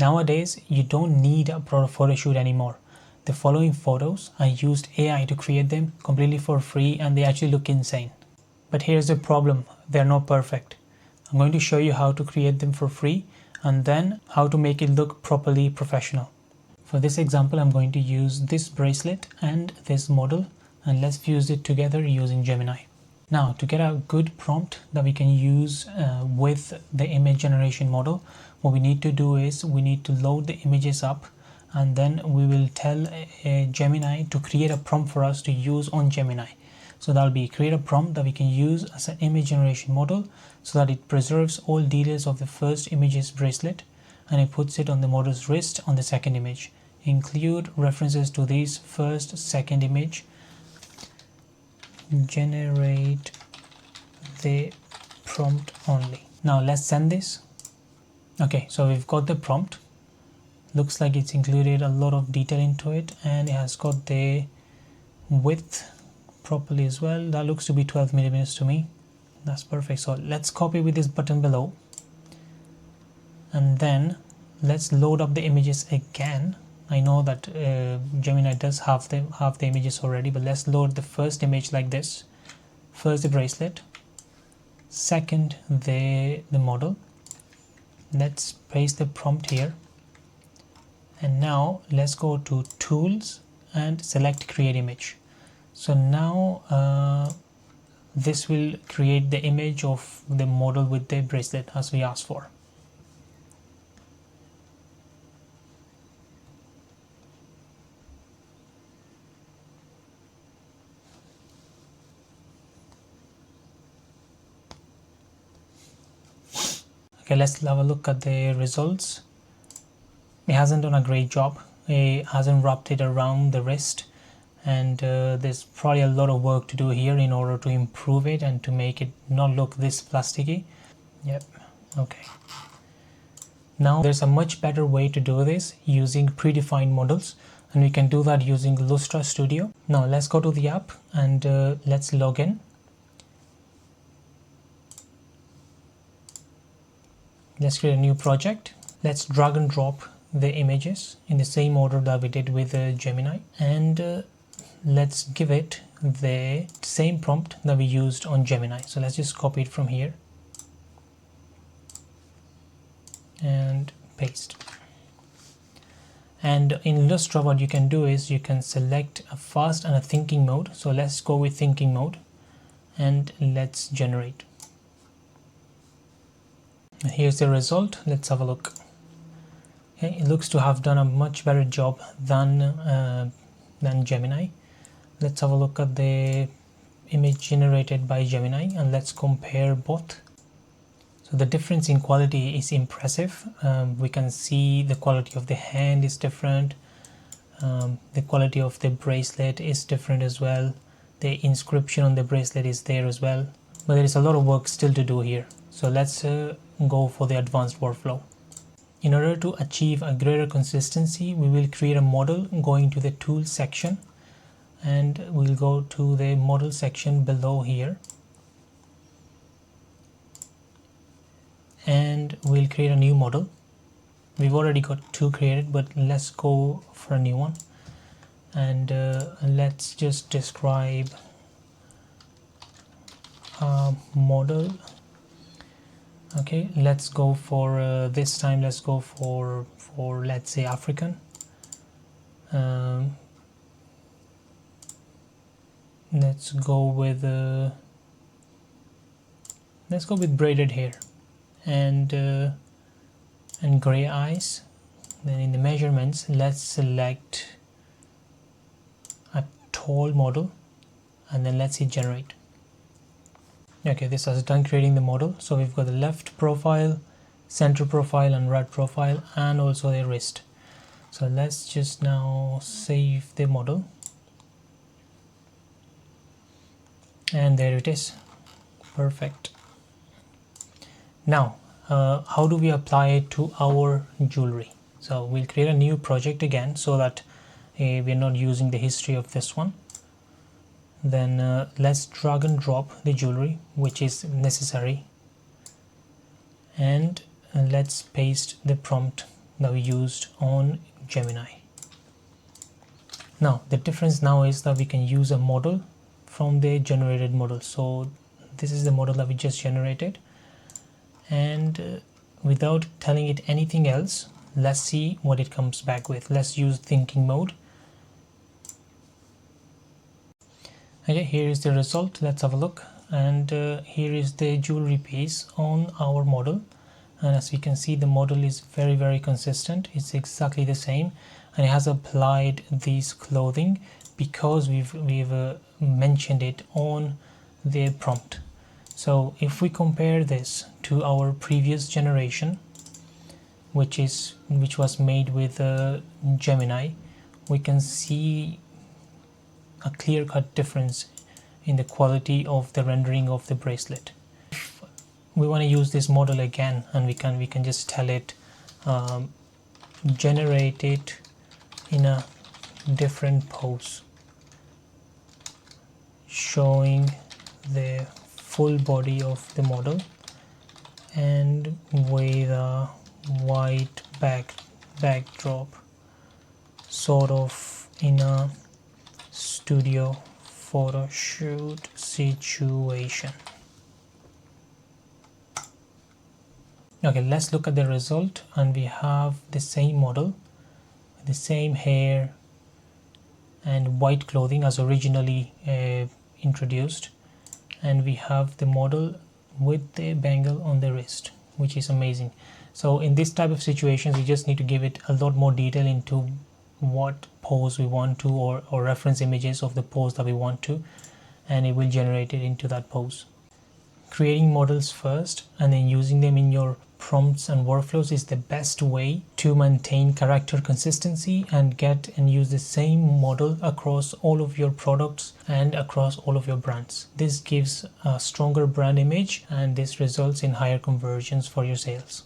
Nowadays, you don't need a photo shoot anymore. The following photos, I used AI to create them completely for free and they actually look insane. But here's the problem, they're not perfect. I'm going to show you how to create them for free and then how to make it look properly professional. For this example, I'm going to use this bracelet and this model, and let's fuse it together using Gemini. Now, to get a good prompt that we can use with the image generation model, what we need to do is we need to load the images up, and then we will tell Gemini to create a prompt for us to use on Gemini. So that'll be create a prompt that we can use as an image generation model so that it preserves all details of the first image's bracelet and it puts it on the model's wrist on the second image. Include references to these first, second image. Generate the prompt only. Now let's send this. Okay, so we've got the prompt. Looks like it's included a lot of detail into it and it has got the width properly as well. That looks to be 12 millimeters to me. That's perfect. So let's copy with this button below and then let's load up the images again. I know that Gemini does have the images already, but let's load the first image like this. First the bracelet, second the model. Let's paste the prompt here and now let's go to tools and select create image. So now this will create the image of the model with the bracelet as we asked for. Okay, let's have a look at the results. It hasn't done a great job. It hasn't wrapped it around the wrist, and there's probably a lot of work to do here in order to improve it and to make it not look this plasticky. Yep, okay. Now there's a much better way to do this using predefined models, and we can do that using Lustra Studio. Now let's go to the app and let's log in. Let's create a new project. Let's drag and drop the images in the same order that we did with Gemini, and let's give it the same prompt that we used on Gemini. So let's just copy it from here and paste. And in Lustra, what you can do is you can select a fast and a thinking mode. So let's go with thinking mode and let's generate. And here's the result. Let's have a look. Okay, it looks to have done a much better job than Gemini. Let's have a look at the image generated by Gemini and let's compare both. So the difference in quality is impressive. We can see the quality of the hand is different. The quality of the bracelet is different as well. The inscription on the bracelet is there as well. But there is a lot of work still to do here. So let's go for the advanced workflow. In order to achieve a greater consistency, we will create a model going to the tools section, and we'll go to the model section below here, and we'll create a new model. We've already got two created, but let's go for a new one, and let's just describe a model. Okay, let's go for this time let's go for let's say African. Let's go with braided hair and gray eyes. Then in the measurements, let's select a tall model and then let's hit generate. Okay, this has done creating the model. So we've got the left profile, center profile and right profile, and also the wrist. So let's just now save the model, and there it is. Perfect. Now how do we apply it to our jewelry? So we'll create a new project again so that we're not using the history of this one. Then let's drag and drop the jewelry which is necessary, and let's paste the prompt that we used on Gemini. Now the difference now is that we can use a model from the generated model. So this is the model that we just generated, and without telling it anything else, let's see what it comes back with. Let's use thinking mode. Okay, here is the result. Let's have a look. And here is the jewelry piece on our model, and as we can see, the model is very consistent. It's exactly the same, and it has applied this clothing because we've mentioned it on the prompt. So if we compare this to our previous generation, which was made with Gemini, we can see a clear-cut difference in the quality of the rendering of the bracelet. If we want to use this model again, and we can just tell it generate it in a different pose, showing the full body of the model and with a white backdrop, sort of in a studio photo shoot situation. Okay, let's look at the result, and we have the same model, the same hair and white clothing as originally introduced, and we have the model with the bangle on the wrist, which is amazing. So in this type of situations, we just need to give it a lot more detail into what pose we want to, or reference images of the pose that we want to, and it will generate it into that pose. Creating models first and then using them in your prompts and workflows is the best way to maintain character consistency and use the same model across all of your products and across all of your brands. This gives a stronger brand image, and this results in higher conversions for your sales.